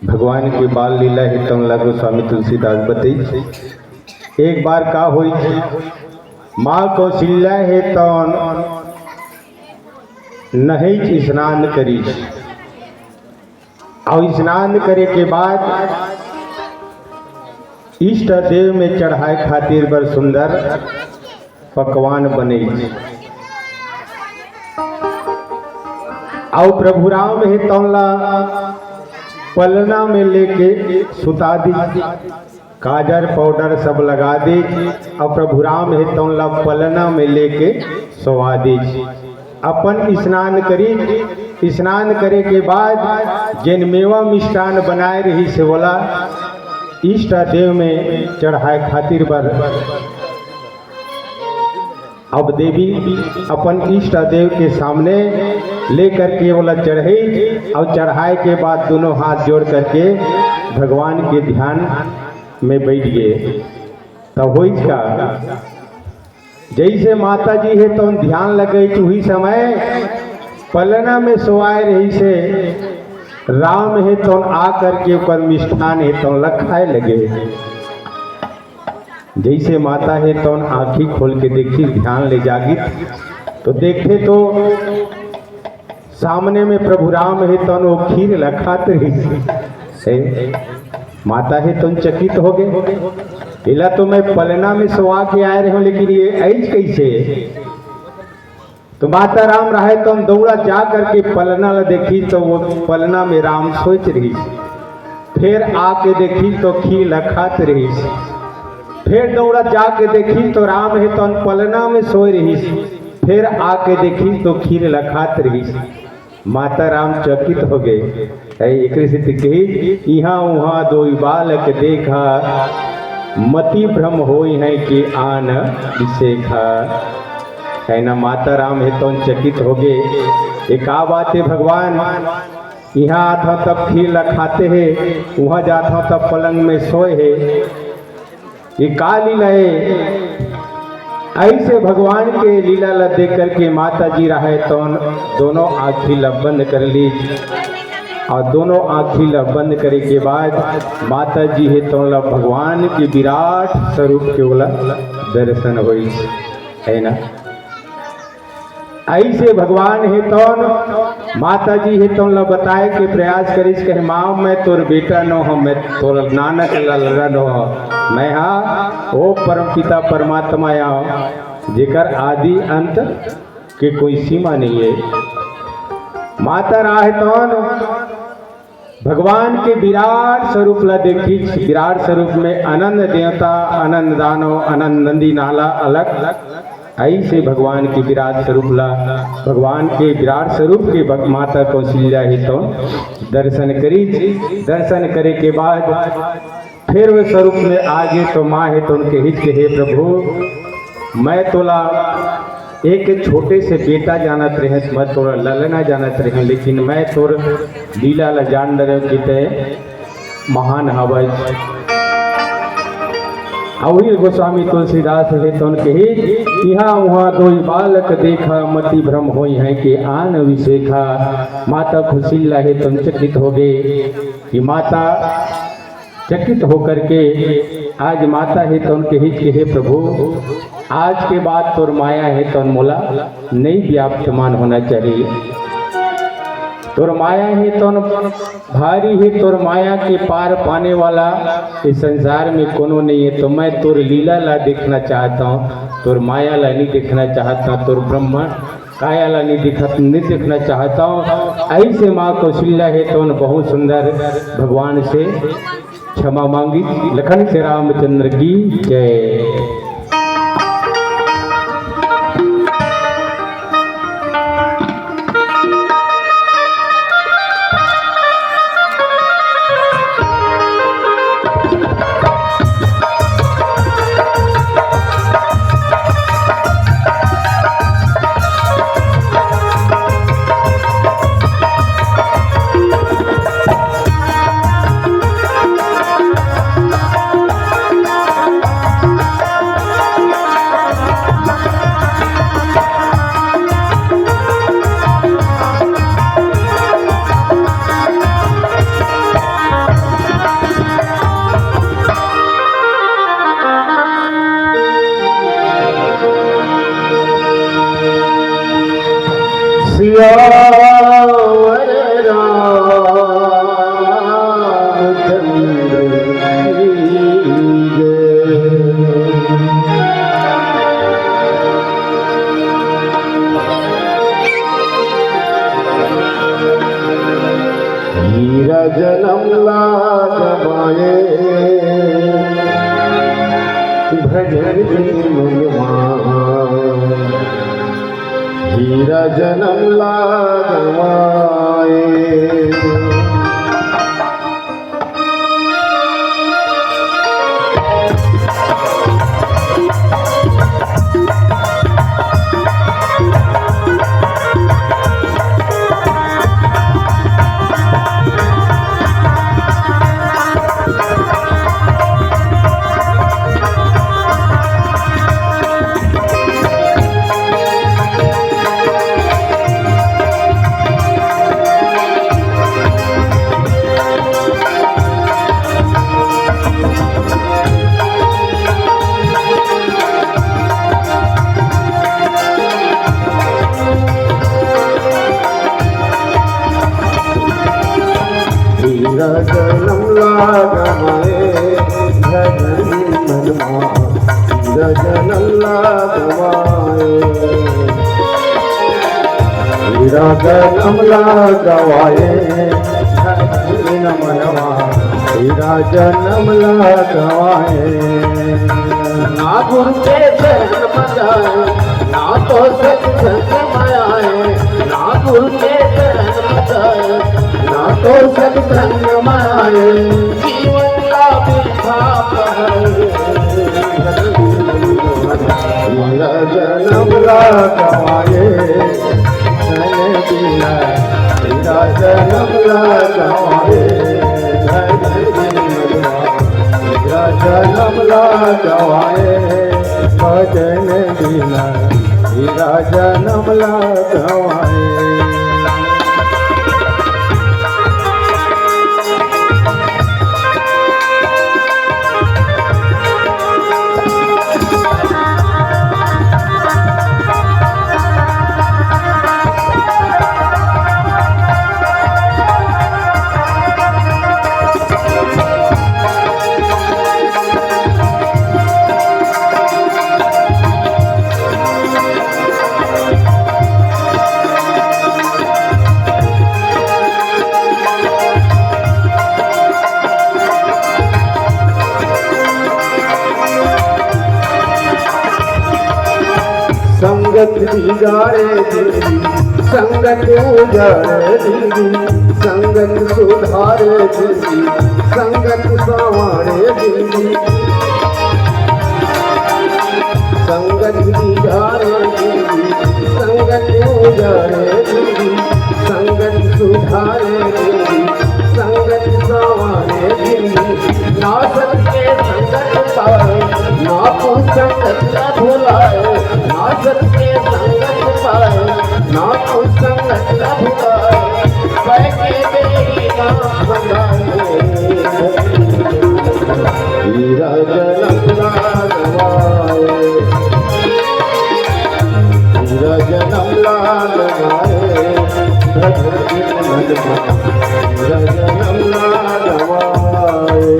भगवान की बाल लीला है तम लागो स्वामी तुलसीदास बताई। एक बार का हुई माँ कौशल्या है तौन नहीं स्नान करी और स्नान करे के बाद इष्ट देव में चढ़ाए खातिर बर सुंदर पकवान बने और प्रभु राम है तौला पलना में लेके सुता दी, काजर पाउडर सब लगा दी और प्रभु राम है तौला पलना में लेके सोवा दी। अपन स्नान करी, स्नान करे के बाद जिन मेवा मिष्ठान बनाए रही से बोला इष्ट देव में चढ़ाए खातिर बर। अब देवी अपन इष्ट देव के सामने लेकर के बोला चढ़े और चढ़ाए के बाद दोनों हाथ जोड़ करके भगवान के ध्यान में बैठ गए। तब हो का जैसे माता जी है तो ध्यान लगे तो वही समय पलना में सोआए रही से राम है तो आ करके ऊपर मिष्ठान है तो लखाए लगे। जैसे माता है तो आँखी खोल के देखी, ध्यान ले जागी तो देखे तो सामने में प्रभु राम है तो वो खीर लखाते रही। माता है तो चकित हो गए, इला तो मैं पलना में सोआ के आए रहे हूँ लेकिन ये ऐज कैसे। तो माता राम रहे तो दौड़ा जा करके पलना ला देखी तो वो पलना में राम सोच रही। फिर आके देखी तो खीर लखात रही। फिर दौड़ा जाके देखी तो राम है तो पलना में सोए रही। फिर आके देखी तो खीर लखात रही। माता राम चकित हो गए। एक कही यहाँ वहाँ दो बालक देखा, मति भ्रम होई है कि आन दिसेखा। है ना, माता राम है तो चकित हो गए। एक बात है भगवान यहाँ आता तब खीर लखाते है, वहाँ जाता तब पलंग में सोए है, ये का लीला है। ऐसे भगवान के लीला ला देख करके माता जी रहे तो दोनों आँखी ला बंद कर ली और दोनों आँखी ला बंद करे के बाद माता जी है तो भगवान के विराट स्वरूप के बोला दर्शन हुई है ना। ऐसे भगवान है तो माता जी है तो बताए के प्रयास करीस कहे माँ मैं तोर बेटा न हो, मैं तोर नानक ललरा न हो, मैं हाँ ओ परम पिता परमात्मा यहाँ जेकर आदि अंत के कोई सीमा नहीं है। माता राह तो भगवान के विराट स्वरूप ला देखी। विराट स्वरूप में अनंत देवता, अनंत दानव, अनंत नंदी नाला अलग ऐसे भगवान के विराट स्वरूप ला, भगवान के विराट स्वरूप के माता कौशल्या ही तो दर्शन करी। दर्शन करे के बाद फिर वे स्वरूप में आगे तो माँ है तो उनके हित के हे प्रभु मैं तोला एक छोटे से बेटा जानत रहे, मैं तोरा ललना जानत रहे, लेकिन मैं तोर लीला ला जान रहे कि ते महान हवाई। अवही गोस्वामी तुलसीदास है तो उनके ही यहाँ वहाँ दो बालक देखा, मति भ्रम होई है कि आन विशेखा। माता कौशल्या है तो चकित हो गए कि माता चकित होकर के आज माता है तो उनके हित के हे प्रभु आज के बाद तोर माया है तो मोला नहीं व्याप्तमान होना चाहिए। तोर माया है तो भारी है, तोर माया के पार पाने वाला इस संसार में कोनो नहीं है। तो मैं तोर लीला ला देखना चाहता हूँ, तोर माया ला नहीं देखना चाहता, तोर ब्रह्म काया ला नहीं देखना चाहता हूँ। ऐसे माँ कौशल्या है तो बहुत सुंदर भगवान से क्षमा मांगी। लखन से रामचंद्र की जय। हीरा जन्म लागवाए भजन मनवा हीरा जन्म लागवाए हीरा जन्म लागवाए भजन मनवा हीरा जन्म लागवाए हीरा जन्म लागवाए भजन मनवा हीरा जन्म लागवाए ना गुरु के शरण बजाए ना तो सत्संग में आए ना गुरु के शरण बजाए ना तो सत्संग में आए जीवन का बिठा हीरा जन्म लागवाए धन बिना हीरा जन्म लागवाए हीरा जन्म लागवाए भजन बिना हीरा जन्म लागवाए संगत बिगाड़े जिंदगी संगत उजाड़े जिंदगी संगत सुधारे जिंदगी संगत संवारे जिंदगी संगत बिगाड़े जिंदगी संगत उजाड़े जिंदगी संगत सुधारे जिंदगी संगत संवारे जिंदगी ना सबके संगत पाए ना संगत का भुलाए ना सबके संगत पाए ना संगत का भुलाए बैठे मेरी नाम भगाए हीरा जन्म लागवाए हीरा जन्म लागवाए भजन मनवा हीरा जन्म लागवाए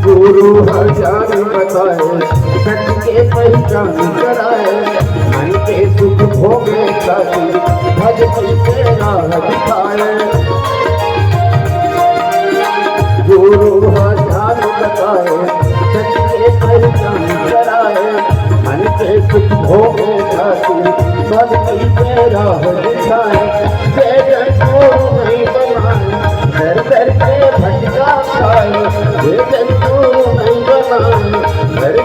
गुरु हजार बताए सत्य के पहचान कराए मन के सुख भोगे साथी भजती के राह दिखाए गुरु हजार बताए सत्य के पहचान कराए मन के सुख भोगे साथी भजती के राह दिखाए जय गुरु नहीं बनाए दर दर के भटका खाए जय गुरु नहीं बनाए दर